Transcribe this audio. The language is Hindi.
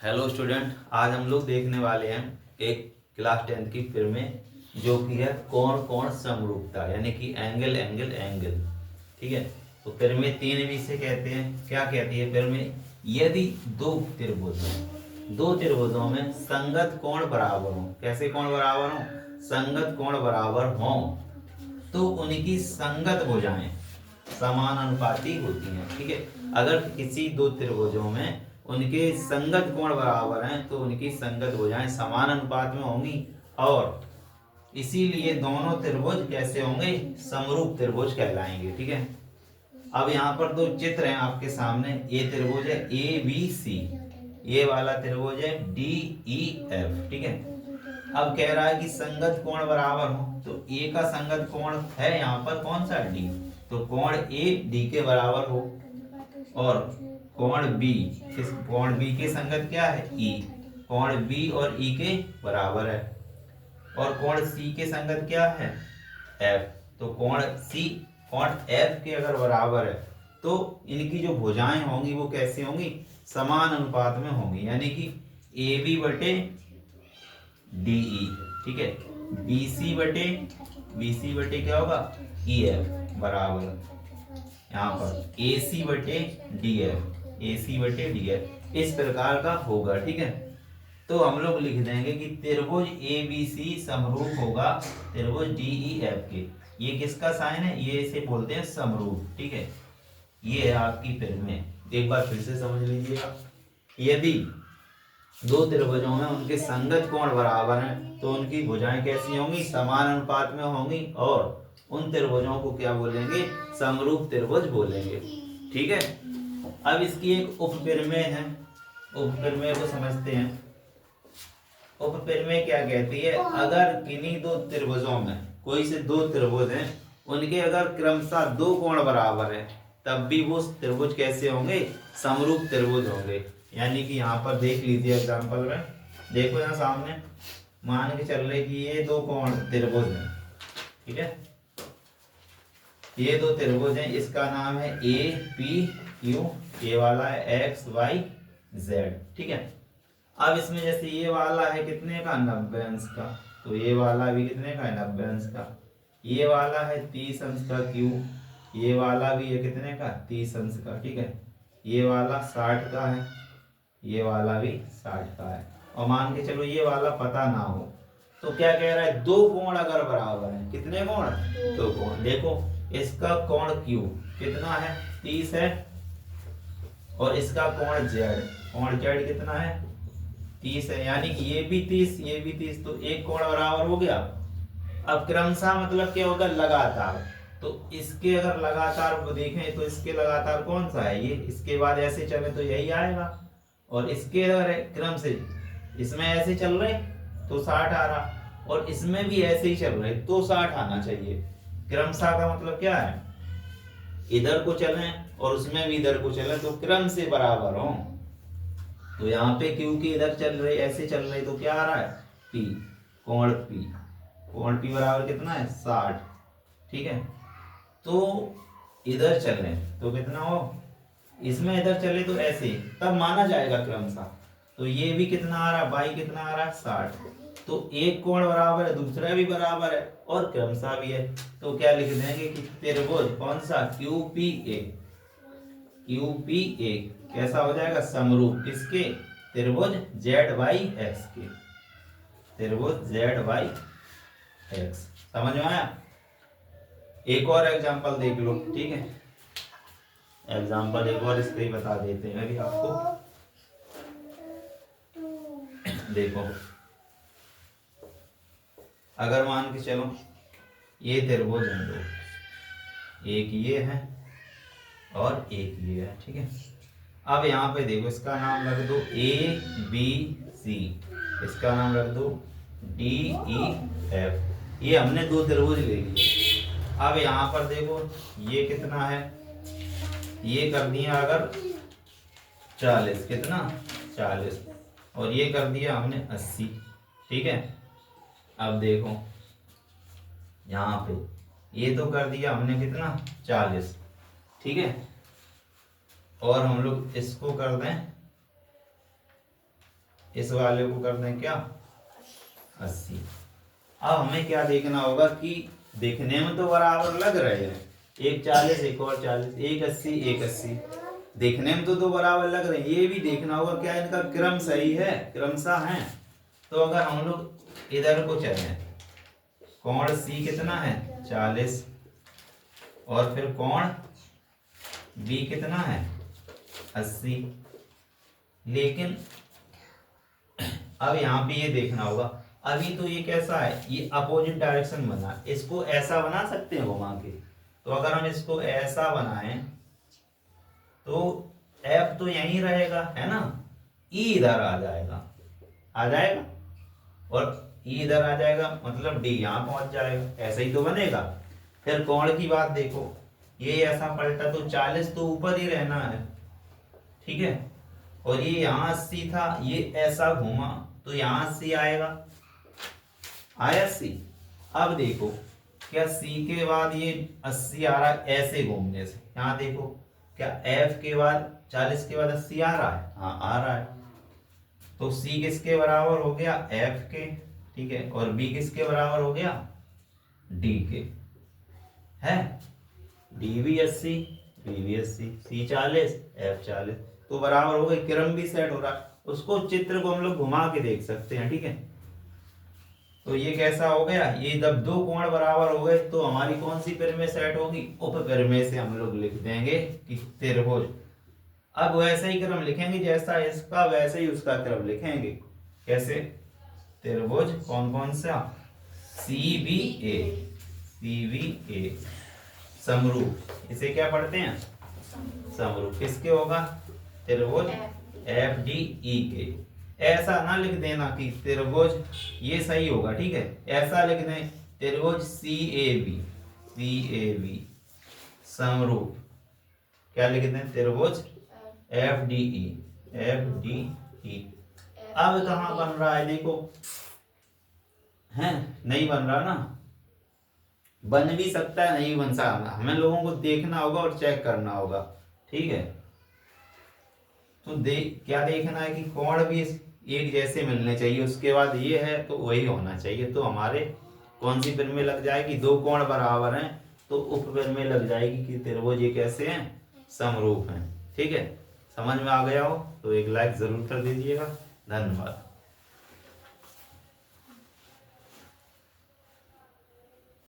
हेलो स्टूडेंट, आज हम लोग देखने वाले हैं एक क्लास 10 की फिल्में जो कि है कोण कोण समरूपता, यानी कि एंगल एंगल एंगल। ठीक है, तो फिल्में तीन विषय कहते हैं। क्या कहती है फिल्में? यदि दो त्रिभुजों में संगत कोण बराबर हो। कैसे कोण बराबर हो? संगत कोण बराबर हो तो उनकी संगत भुजाएं समानुपाती होती हैं। ठीक है, अगर किसी दो त्रिभुजों में उनके संगत कोण बराबर हैं तो उनकी संगत भुजाएं समान अनुपात में होंगी, और इसीलिए दोनों त्रिभुज कैसे होंगे? समरूप त्रिभुज कहलाएंगे। ठीक है, अब यहाँ पर दो चित्र हैं आपके सामने। ये त्रिभुज है ए बी सी, ये वाला त्रिभुज है डी ई एफ। ठीक है, अब कह रहा है कि संगत कोण बराबर हो, तो ए का संगत कोण है यहाँ पर कौन सा? डी। तो कोण ए डी के बराबर हो, और कोण बी, किस कोण बी के संगत क्या है? ई। कोण बी और ई के बराबर है, और कोण सी के संगत क्या है? एफ। तो कोण सी कोण एफ के अगर बराबर है तो इनकी जो भुजाएं होंगी वो कैसे होंगी? समान अनुपात में होंगी, यानी कि ए बी बटे डी ई। ठीक है, बी सी बटे क्या होगा? ई एफ बराबर यहाँ पर ए सी बटे डी एफ, ए सी बटे डी एफ इस प्रकार का होगा। ठीक है, तो हम लोग लिख देंगे कि त्रिभुज ए बी सी समरूप होगा त्रिभुज डी ई एफ के। ये किसका साइन है? ये इसे बोलते हैं समरूप। ठीक है, ये है आपकी फिल्में। एक बार फिर से समझ लीजिएगा। यदि दो त्रिभुजों में उनके संगत कोण बराबर हैं तो उनकी भुजाएं कैसी होंगी? समान अनुपात में होंगी, और उन त्रिभुजों को क्या बोलेंगे? समरूप त्रिभुज बोलेंगे। ठीक है, अब इसकी एक उपप्रमेय है। उपप्रमेय को समझते हैं। उपप्रमेय क्या कहती है? अगर किन्हीं दो त्रिभुजों में, कोई से दो त्रिभुज हैं, उनके अगर क्रमशः दो कोण बराबर है तब भी वो त्रिभुज कैसे होंगे? समरूप त्रिभुज होंगे। यानी कि यहाँ पर देख लीजिए एग्जांपल में, देखो यहाँ सामने मान के चल रहे कि ये दो कोण त्रिभुज हैं। ठीक है, ये दो त्रिभुज हैं, इसका नाम है ए पी क्यू, ये वाला है एक्स वाई जेड। ठीक है, अब इसमें जैसे ये वाला है कितने का? 90 अंश का, तो ये वाला भी कितने का है? 90 अंश का। ये वाला है 30 अंश का क्यू, ये वाला भी है कितने का? 30 अंश का। ठीक है, ये वाला 60 का है, ये वाला भी 60 का है, और मान के चलो ये वाला पता ना हो तो क्या कह रहा है? दो कोण अगर बराबर हैं, कितने कोण? दो कोण। देखो इसका कोण क्यू कितना है? 30 है, और इसका कोण जेड कितना है? 30 है, यानी कि ये भी 30 ये भी 30, तो एक कोण बराबर हो गया। अब क्रमशः मतलब क्या होगा? लगातार। तो इसके अगर लगातार को देखें तो इसके लगातार कौन सा है? ये। इसके बाद ऐसे चले तो यही आएगा, और इसके अगर क्रम से इसमें ऐसे चल रहे तो 60 आ रहा, और इसमें भी ऐसे ही चल रहे तो 60 आना चाहिए। क्रमशः का मतलब क्या है? इधर को चलें और उसमें भी इधर को चलें तो क्रम से बराबर हो। तो यहाँ पे क्योंकि इधर चल रहे ऐसे चल रहे तो क्या आ रहा है? पी। कोण पी बराबर कितना है? 60। ठीक है, तो इधर चले तो कितना हो? इसमें इधर चले तो ऐसे, तब माना जाएगा क्रमशः। तो ये भी कितना आ रहा? बाई कितना आ रहा है? 60। तो एक कोण बराबर है, दूसरा भी बराबर है, और क्रमशः भी है। तो क्या लिख देंगे कि त्रिभुज कौन सा? क्यू पी ए कैसा हो जाएगा? समरूप। किसके? त्रिभुज जेड वाई एक्स के। त्रिभुज जेड वाई एक्स। समझ में आया? एक और एग्जांपल देख लो। ठीक है, एग्जांपल एक और इसके ही बता देते हैं अभी आपको। देखो, अगर मान के चलो ये त्रिभुज हैं दो, एक ये है और एक ये है। ठीक है, अब यहाँ पे देखो इसका नाम रख दो ए बी सी, इसका नाम रख दो डी ई एफ। ये हमने दो त्रिभुज ले लिए। अब यहाँ पर देखो ये कितना है? ये कर दिया अगर 40, कितना? 40, और ये कर दिया हमने 80। ठीक है, अब देखो यहाँ पे ये तो कर दिया हमने कितना? 40। ठीक है, और हम लोग इसको कर दें इस वाले को कर दें क्या 80। अब हमें क्या देखना होगा कि देखने में तो बराबर लग रहे हैं, एक 40 एक और 40, एक 80 एक 80, देखने में तो दो बराबर लग रहे हैं। ये भी देखना होगा क्या इनका क्रम सही है, क्रमशः है। तो अगर हम लोग इधर को चलें, कोण सी कितना है 40, और फिर कोण बी कितना है 80। लेकिन अब यहाँ पे ये देखना होगा, अभी तो ये कैसा है, ये अपोजिट डायरेक्शन बना, इसको ऐसा बना सकते हैं घुमा के। तो अगर हम इसको ऐसा बनाएं तो F तो यहीं रहेगा है ना, E इधर आ जाएगा, आ जाएगा, और E इधर आ जाएगा, मतलब D यहाँ पहुंच जाएगा, ऐसा ही तो बनेगा। फिर कोण की बात देखो, ये ऐसा पलटा तो 40 तो ऊपर ही रहना है, ठीक है, और ये यहाँ 80 था, ये ऐसा घूमा तो यहाँ 80 आएगा, आया 80। अब देखो क्या C के बाद ये 80 आ रहा है ऐसे घूमने से, यहाँ देखो क्या F के बाद 40 के बाद 80 आ रहा है, हाँ आ रहा है। तो C किसके बराबर हो गया F के, ठीक है, और B किसके बराबर हो गया D के, है D भी 80 B भी 80, C 40 F 40, तो बराबर हो गए, क्रम भी सेट हो रहा है। उसको चित्र को हम लोग घुमा के देख सकते हैं, ठीक है। तो ये कैसा हो गया, ये जब दो कोण बराबर हो गए तो हमारी कौन सी परिमेय सेट होगी, उपपरिमेय से हम लोग लिख देंगे कि त्रिभुज। अब वैसा ही क्रम लिखेंगे जैसा इसका, वैसे ही उसका क्रम लिखेंगे। कैसे, त्रिभुज कौन कौन सा, CBA, CBA समरूप, इसे क्या पढ़ते हैं समरूप, किसके होगा त्रिभुज FDE के। ऐसा ना लिख देना कि त्रिभुज, ये सही होगा, ठीक है, ऐसा लिख दें त्रिभुज CAB समरूप, क्या लिख दें त्रिभुज FDE। अब कहाँ बन रहा है देखो, है नहीं बन रहा ना, बन भी सकता है नहीं बन सकता, हमें लोगों को देखना होगा और चेक करना होगा, ठीक है। तो क्या देखना है कि कोण भी एक जैसे मिलने चाहिए, उसके बाद ये है तो वही होना चाहिए। तो हमारे कौन सी परिमेय लग जाएगी, दो कोण बराबर हैं तो उपपरिमेय लग जाएगी कि त्रिभुज ये कैसे हैं समरूप हैं, ठीक है। समझ में आ गया हो तो एक लाइक जरूर कर दीजिएगा, धन्यवाद।